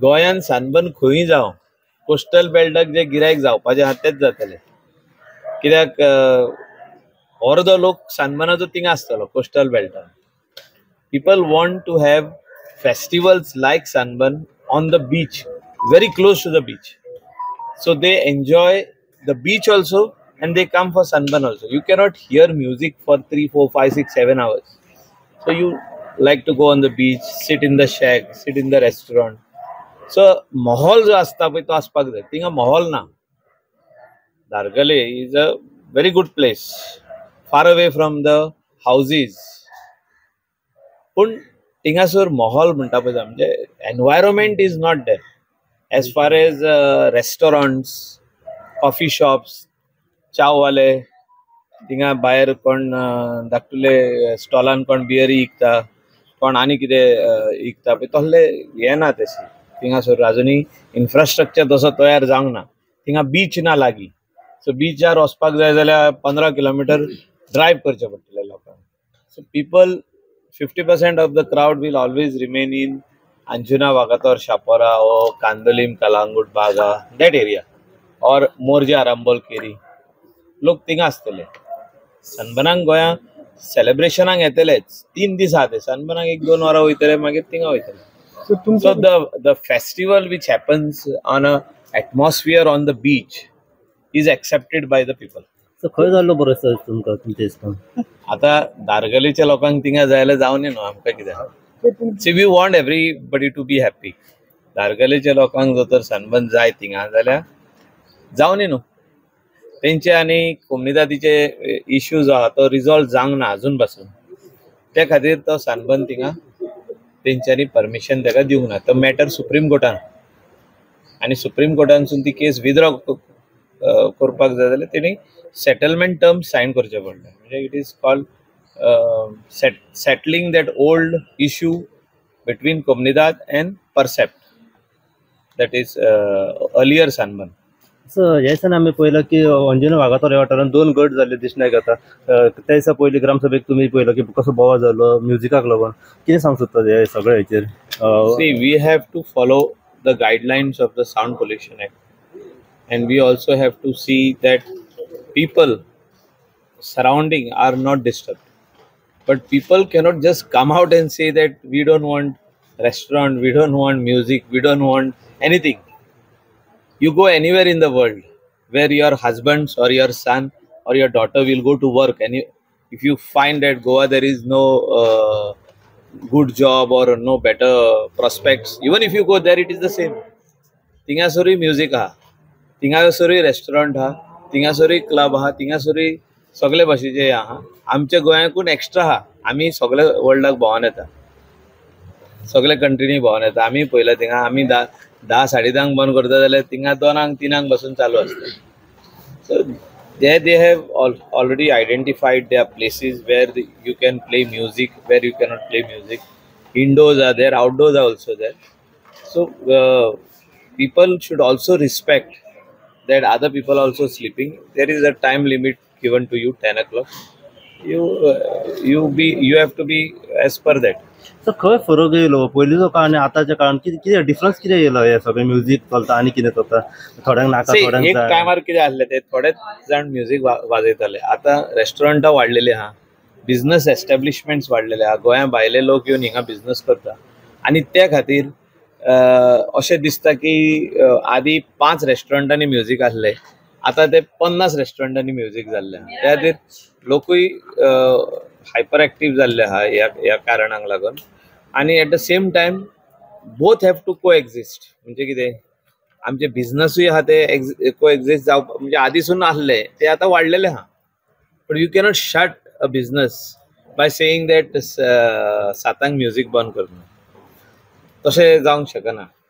गोंयान सनबर्न खंय जावं कोस्टल बेल्टाक जे गिरायक जावपाचे आहा तेच जातले कित्याक अर्दो लोक सनबर्नाचो थिंगा आसतलो coastal बेल्टान. People want to have festivals like sunburn on the beach, very close to the beach. So they enjoy the beach also and they come for sunburn also. You cannot hear music for 3, 4, 5, 6, 7 hours. So you like to go on the beach, sit in the shack, sit in the restaurant. So mahal जो असता पळय तो आसपाक जाय. थिंगा महल ना. Dargale is a very good place, far away from the houses. पण थिंगासर महल म्हणटा पळय म्हणजे environment is not there as far as restaurants, coffee shops, चाववाले थिंगा भायर कोण धाकटुले स्टॉलान कोण बियरी विकता, कोण आनी कितें विकता पळय तसले हे ना तशें थिंगासर आजुनूय इन्फ्रास्ट्रक्चर तसो तयार जावंक ना. थिंगा बीच ना लागीं, सो बीचार वचपाक जाय जाल्यार 15 किलोमीटर ड्रायव्ह करचें पडटलें लोकांक. So people 50% of the crowd will always remain in Anjuna, Vagator, Shapora or Kandolim, Kalangut, Baga, that area, or Morja, Rambol, Keri. लोक थिंगा आसतले. सनबर्नाक गोंया सेलिब्रेशनाक येतलेच 3 दीस आहा ते. सनबर्नाक 1-2 वरां वयतले मागीर थिंगा वयतले. So the festival which happens on a atmosphere on the beach is accepted by the people. सो खंय जाल्लो बरो सर तुमकां तुमच्या हिसपान? आता दारगलीच्या लोकांक थिंगा जायला जावनी न्हू आमकां कित्याक. See we want everybody to be happy. दारगलीच्या लोकांक जर तर सनबर्न जाय थिंगा जाल्यार जावनी न्हू. तेंचे आनी कम्युनिटीचे इश्यू जो आहा तो रिजॉल्व जावंक ना अजून पासून. त्या खातीर तो सनबर्न थिंगा तेंच्यांनी परमिशन ताका दिवंक ना. तो मॅटर सुप्रीम कोर्टान आनी सुप्रीम कोर्टानसून ती केस विथड्रॉ करपाक जाय जाल्यार तेणी सेटलमेंट टर्म्स सायन करचे पडले. म्हणजे it is called settling that old issue between कोमनिदाद and Percept, that is earlier Sunburn. So ह्या दिसांनी आमी पळयलां की अंजुना वागातोर ह्या वाठारांत 2 गट जाल्ले दिसण्याक येता. त्या दिसा पयलीं ग्रामसभेक तुमी पळयलो की कसो बोवाळ जालो म्युजिकाक लागून. कितें सांगूंक सोदता हे सगळ्या हेचेर? See, we have to follow the guidelines of the Sound Pollution Act, and we also have to see that people surrounding are not disturbed. But people cannot just come out and say that we don't want restaurant, we don't want music, we don't want anything. You go anywhere in the world where your husband or your son or your daughter will go to work, and if you find that Goa there is no good job or no better prospects, even if you go there it is the same. थिंगासरूय music आहा, थिंगासरूय restaurant आहा, थिंगासरूय club आहा, थिंगासरूय सगळे भाशेचे आहा. आमच्या गोंयाकून extra आहा. आमी सगळे वर्ल्डाक भोंवून येता, सगळे कंट्रीनी भोंवून येता. आमी पळयला थिंगा आमी 10-10:30 बंद करता जाल्यार थिंगा 2-3 पासून चालू आसता. सो they have already identified their places where you can play music, where you cannot play music. Indoors are there, outdoors are also there. So people should also respect that other people also sleeping. There is a time limit given to you, 10 o'clock. You have to be as per that. सो खंय फरक येयलो पयलींचो काळ आनी आतांच्या काळान? कितें difference कितें येयलो हे सगळें म्युजीक चलता आनी कितें चलता? थोड्यांक नाका, थोड्यांक एक टायमार कितें आसलें ते थोडेच जाण म्युजीक वाजयताले. आतां रेस्टॉरंटां वाडलेली आहा, बिझनस एस्टॅब्लिशमेंट्स वाडलेले आहा. गोंया भायले लोक येवन हिंगा बिझनस करता आनी त्या खातीर अशें दिसता की आदी 5 रेस्टॉरंटांनी म्युजीक आसले, आतां ते 50 रेस्टॉरंटांनी म्युजीक जाल्ले आहा. त्या खातीर लोकूय हायपर एक्टीव जाल्ले आहा ह्या कारणाक लागून. आनी at the same time both have to coexist. म्हणजे कितें आमचे बिझनसूय आहा ते को एक्झिस्ट जावपाक म्हणजे आदीसून आसले ते आतां वाडलेले आहा. But you cannot shut a business by saying that 7 music बंद कर. तशें जावंक शकना.